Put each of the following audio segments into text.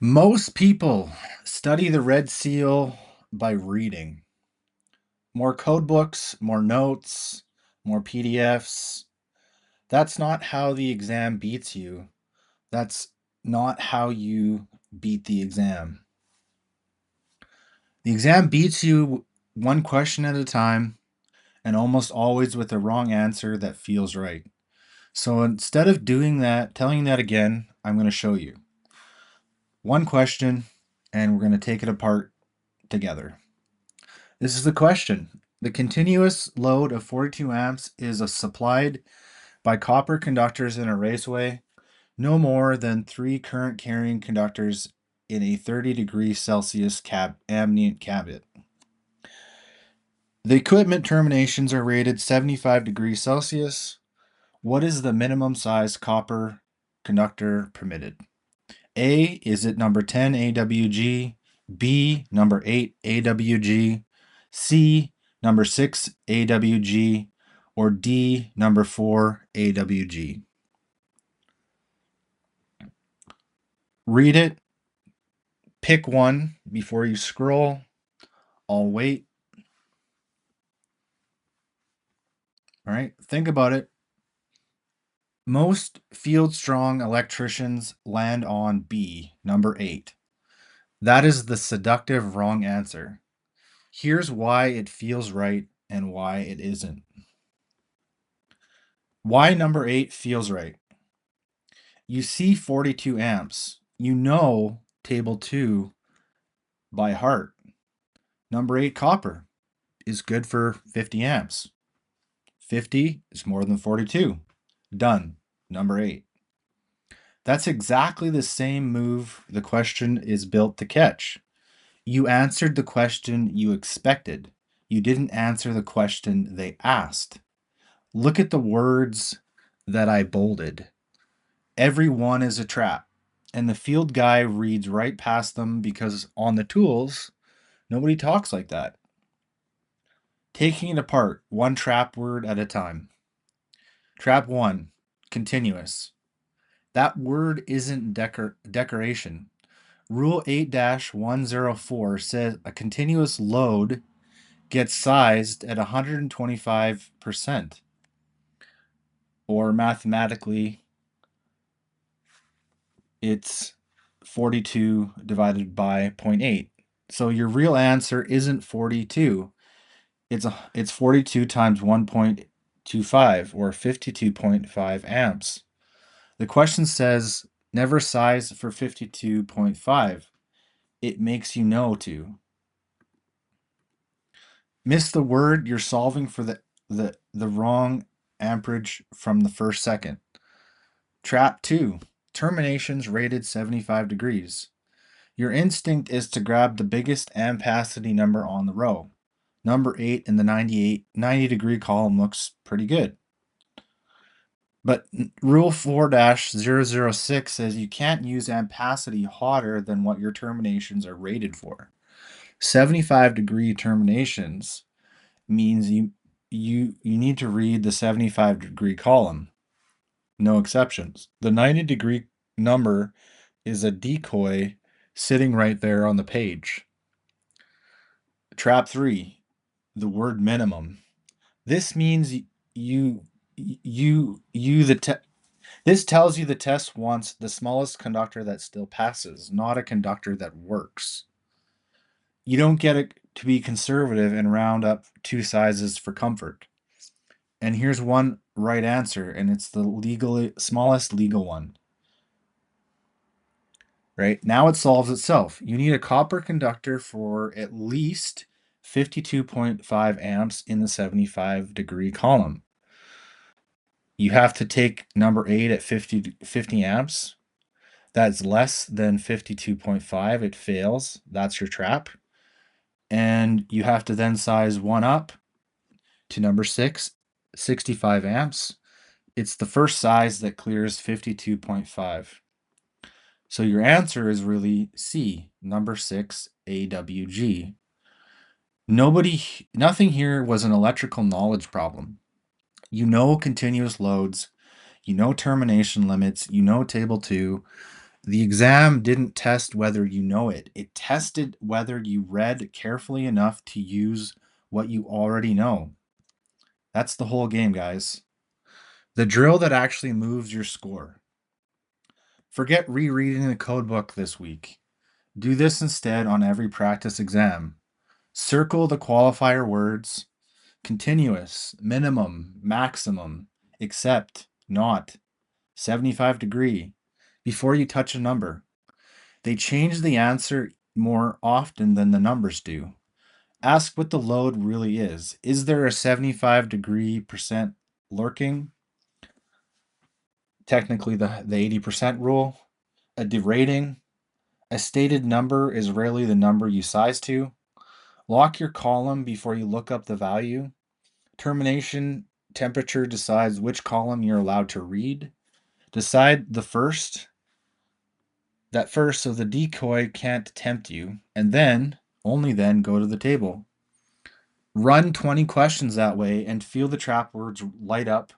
Most people study the Red Seal by reading. More code books, more notes, more PDFs. That's not how the exam beats you. That's not how you beat the exam. The exam beats you one question at a time and almost always with a wrong answer that feels right. So instead of doing that, telling that again, I'm going to show you one question and we're going to take it apart together. This is the question. The continuous load of 42 amps is supplied by copper conductors in a raceway, no more than 3 current carrying conductors in a 30 Celsius ambient cabinet. The equipment terminations are rated 75 Celsius. What is the minimum size copper conductor permitted? A, is it number 10 AWG? B, number 8 AWG? C, number 6 AWG? Or D, number 4 AWG? Read it. Pick one before you scroll. I'll wait. All right, think about it. Most field strong electricians land on B, number 8. That is the seductive wrong answer. Here's why it feels right and why it isn't. Why number 8 feels right. You see 42 amps. You know table 2 by heart. Number 8 copper is good for 50 amps. 50 is more than 42. Done. Number 8. That's exactly the same move the question is built to catch. You answered the question you expected. You didn't answer the question they asked. Look at the words that I bolded. Every one is a trap. And the field guy reads right past them because on the tools, nobody talks like that. Taking it apart, one trap word at a time. Trap 1, continuous. That word isn't decoration. Rule 8-104 says a continuous load gets sized at 125%. Or mathematically, it's 42 divided by 0.8. So your real answer isn't 42. It's 42 times 1.25 or 52.5 amps. The question says never size for 52.5. It makes you know to. Miss the word, you're solving for the wrong amperage from the first second. Trap 2. Terminations rated 75 degrees. Your instinct is to grab the biggest ampacity number on the row. Number 8 in the 90-degree column looks pretty good. But Rule 4-006 says you can't use ampacity hotter than what your terminations are rated for. 75-degree terminations means you need to read the 75-degree column. No exceptions. The 90-degree number is a decoy sitting right there on the page. Trap 3, the word minimum. This means this tells you the test wants the smallest conductor that still passes, not a conductor that works. You don't get it to be conservative and round up 2 sizes for comfort. And here's one right answer, and it's the smallest legal one. Right? Now it solves itself. You need a copper conductor for at least 52.5 amps in the 75-degree column. You have to take number 8 at 50 amps. That's less than 52.5. It fails. That's your trap. And you have to then size one up to number 6, 65 amps. It's the first size that clears 52.5. So your answer is really C, number 6, AWG. Nothing here was an electrical knowledge problem. You know continuous loads, you know termination limits, you know table 2, The exam didn't test whether you know it. It tested whether you read carefully enough to use what you already know. That's the whole game, guys. The drill that actually moves your score. Forget rereading the code book this week. Do this instead on every practice exam. Circle the qualifier words: continuous, minimum, maximum, except, not, 75° before you touch a number. They change the answer more often than the numbers do. Ask what the load really is. Is there a 75% lurking? Technically, the 80% rule. A derating. A stated number is rarely the number you size to. Lock your column before you look up the value. Termination temperature decides which column you're allowed to read. Decide that first so the decoy can't tempt you, and then, only then, go to the table. Run 20 questions that way and feel the trap words light up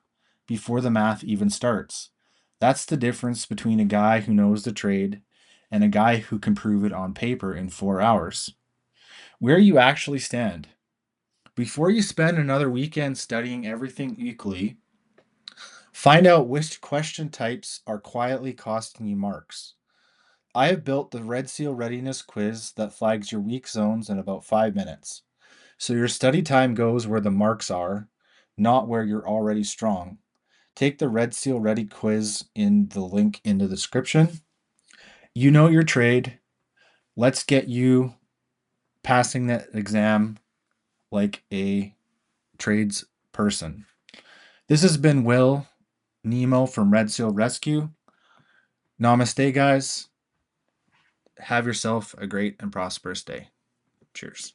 before the math even starts. That's the difference between a guy who knows the trade and a guy who can prove it on paper in 4 hours. Where you actually stand. Before you spend another weekend studying everything equally, find out which question types are quietly costing you marks. I have built the Red Seal Readiness Quiz that flags your weak zones in about 5 minutes. So your study time goes where the marks are, not where you're already strong. Take the Red Seal Ready quiz in the link in the description. You know your trade. Let's get you passing that exam like a trades person. This has been Will Nemo from Red Seal Rescue. Namaste, guys. Have yourself a great and prosperous day. Cheers.